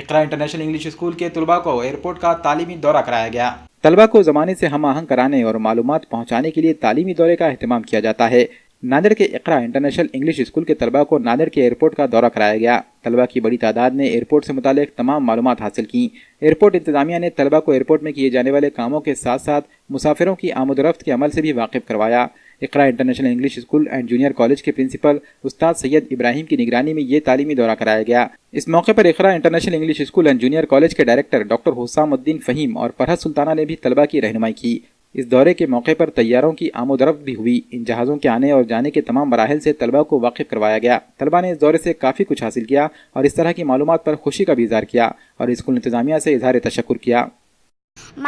इकरा international English school के तलबा को एयरपोर्ट का तालीमी दौरा कराया गया। तलबा को ज़माने से हम आहंग कराने और मालूमात पहुँचाने के लिए तालीमी दौरे का अहतमाम किया जाता है। नांदेड़ के इकरा इंटरनेशनल इंग्लिश स्कूल के तलबा को नांदेड़ के एयरपोर्ट का दौरा कराया गया। तलबा की बड़ी तादाद ने एयरपोर्ट से मुतालिक तमाम मालूमात हासिल की। एयरपोर्ट इंतजामिया ने तलबा को एयरपोर्ट में किए जाने वाले कामों के साथ साथ मुसाफिरों की आमद-ओ-रफ्त के अमल से भी वाकिफ करवाया। Iqra international English school and junior college के प्रिंसिपल उस्ताद सैयद इब्राहिम की निगरानी में ये तालीमी दौरा कराया गया। इस मौके पर Iqra international English school and junior college के डायरेक्टर डॉक्टर हुसामुद्दीन फहीम और फरहत सुल्ताना ने भी तलबा की रहनुमाई की। इस दौरे के मौके पर तैयारों की आमद-ओ-रफ्त भी हुई। इन जहाज़ों के आने और जाने के तमाम मराहिल से तलबा को वाकिफ करवाया गया। तलबा ने इस दौरे से काफ़ी कुछ हासिल किया और इस तरह की मालूमात पर खुशी का भी इजहार किया और स्कूल इंतजामिया से इजहार तशक्कुर किया।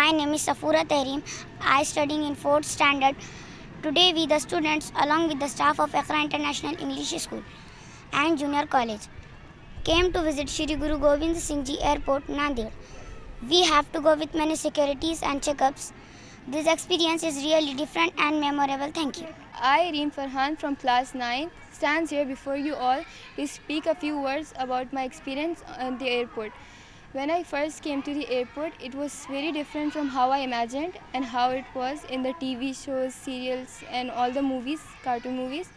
My name is Safura Tehreem. I studying in 4th standard. Today we the students along with the staff of Iqra International English School and Junior College came to visit Shri Guru Gobind Singh Ji Airport, Nanded. We have to go with many securities and checkups. This experience is really different and memorable. Thank you. I, Reem Farhan from class 9, stands here before you all to speak a few words about my experience at the airport. When I first came to the airport, it was very different from how I imagined and how it was in the TV shows, serials and all the movies, cartoon movies.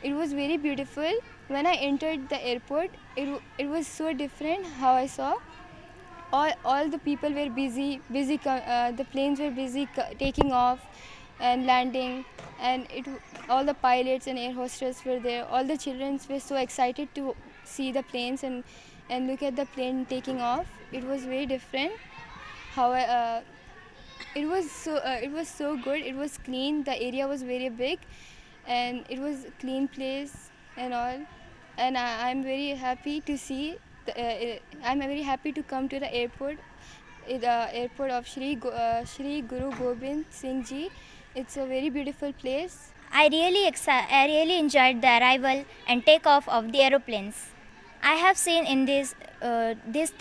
It was very beautiful. When I entered the airport, it was so different how I saw. All the people were busy, the planes were busy taking off and landing, and all the pilots and air hostess were there. All the children were so excited to see the planes and look at the plane taking off. It was very different. It was so good. It was clean. The area was very big, and it was a clean place and all. And I'm very happy to see. I'm very happy to come to the airport, the airport of Shri Guru Gobind Singh Ji. It's a very beautiful place. I really enjoyed the arrival and takeoff of the aeroplanes. I have seen in these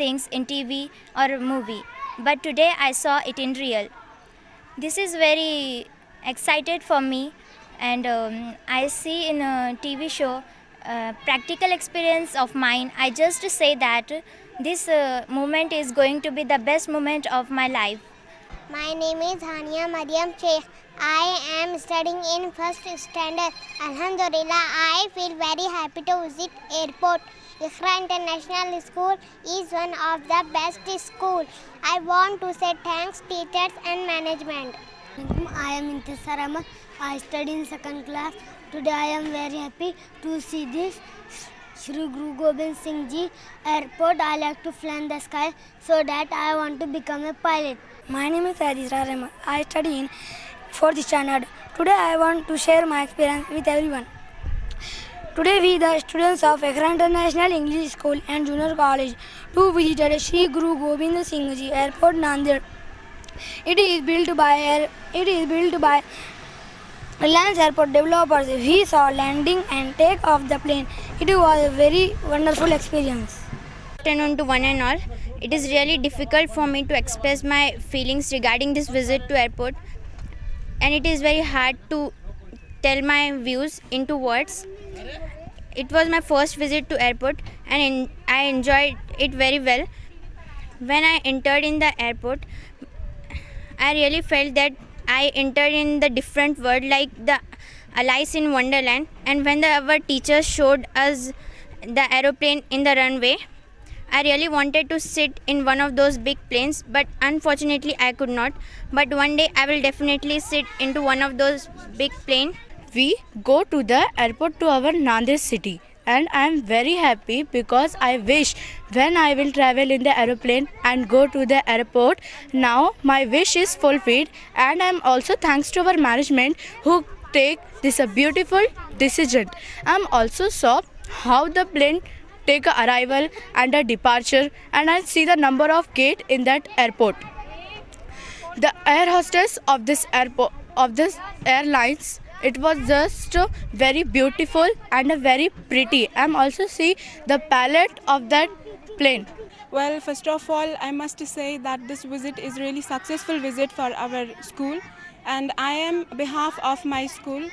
things in TV or movie, but today I saw it in real. This is very excited for me, and I see in a TV show practical experience of mine. I just say that this moment is going to be the best moment of my life. My name is Hania Mariam Sheikh. I am studying in 1st standard. Alhamdulillah, I feel very happy to visit airport. Iqra International School is one of the best school. I want to say thanks teachers and management. I am Intisar Ahmad. I study in 2nd class. Today I am very happy to see this Shri Guru Gobind Singh Ji Airport. I like to fly in the sky, so that I want to become a pilot. My name is Adisra Rahman. I study in 4th standard. Today I want to share my experience with everyone. Today we the students of Iqra International English School and Junior College to visit Shri Guru Gobind Singh Ji Airport, Nanded. It is built by Reliance Airport developers. We saw landing and take off the plane. It was a very wonderful experience. Good afternoon to one and all. It is really difficult for me to express my feelings regarding this visit to airport, and it is very hard to tell my views into words. It was my first visit to airport, and I enjoyed it very well. When I entered in the airport, I really felt that I entered in the different world, like the Alice in Wonderland. And when our teachers showed us the aeroplane in the runway, I really wanted to sit in one of those big planes, but unfortunately I could not. But one day I will definitely sit into one of those big planes. We go to the airport to our Nanded city, and I am very happy because I wish when I will travel in the aeroplane and go to the airport. Now my wish is fulfilled, and I am also thanks to our management who take this a beautiful decision. I am also saw how the plane take a arrival and a departure, and I see the number of gate in that airport. The air hostess of this airport of this airlines, it was just very beautiful and very pretty. I'm also see the palette of that plane. Well, first of all, I must say that this visit is really successful visit for our school, and I am behalf of my school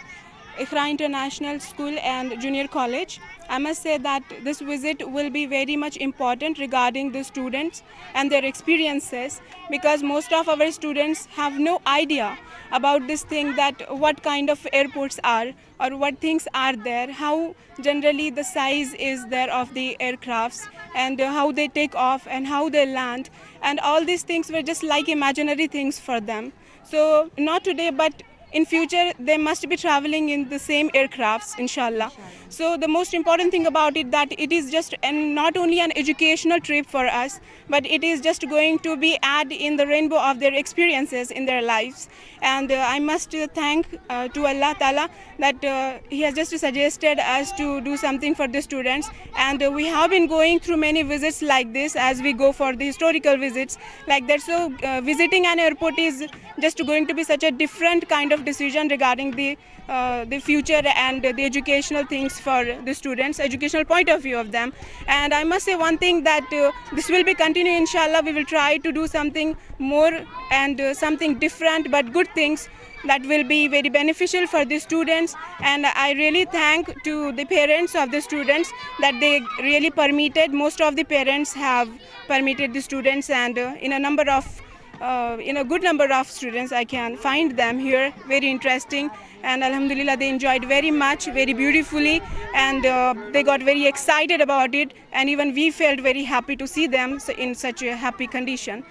Iqra International School and Junior College. I must say that this visit will be very much important regarding the students and their experiences, because most of our students have no idea about this thing, that what kind of airports are or what things are there, how generally the size is there of the aircrafts, and how they take off and how they land, and all these things were just like imaginary things for them. So not today, but in future they must be traveling in the same aircrafts, inshallah. So the most important thing about it, that it is just not only an educational trip for us, but it is just going to be add in the rainbow of their experiences in their lives. And I must thank to Allah Ta'ala that He has just suggested us to do something for the students. And we have been going through many visits like this as we go for the historical visits like that. So visiting an airport is just going to be such a different kind of decision regarding the future and the educational things for the students, educational point of view of them. And I must say one thing, that this will be continuing, inshallah. We will try to do something more and something different, but good things that will be very beneficial for the students. And I really thank to the parents of the students that they really permitted. Most of the parents have permitted the students, and in a good number of students I can find them here, very interesting. And alhamdulillah, they enjoyed very much, very beautifully, and they got very excited about it, and even we felt very happy to see them in such a happy condition.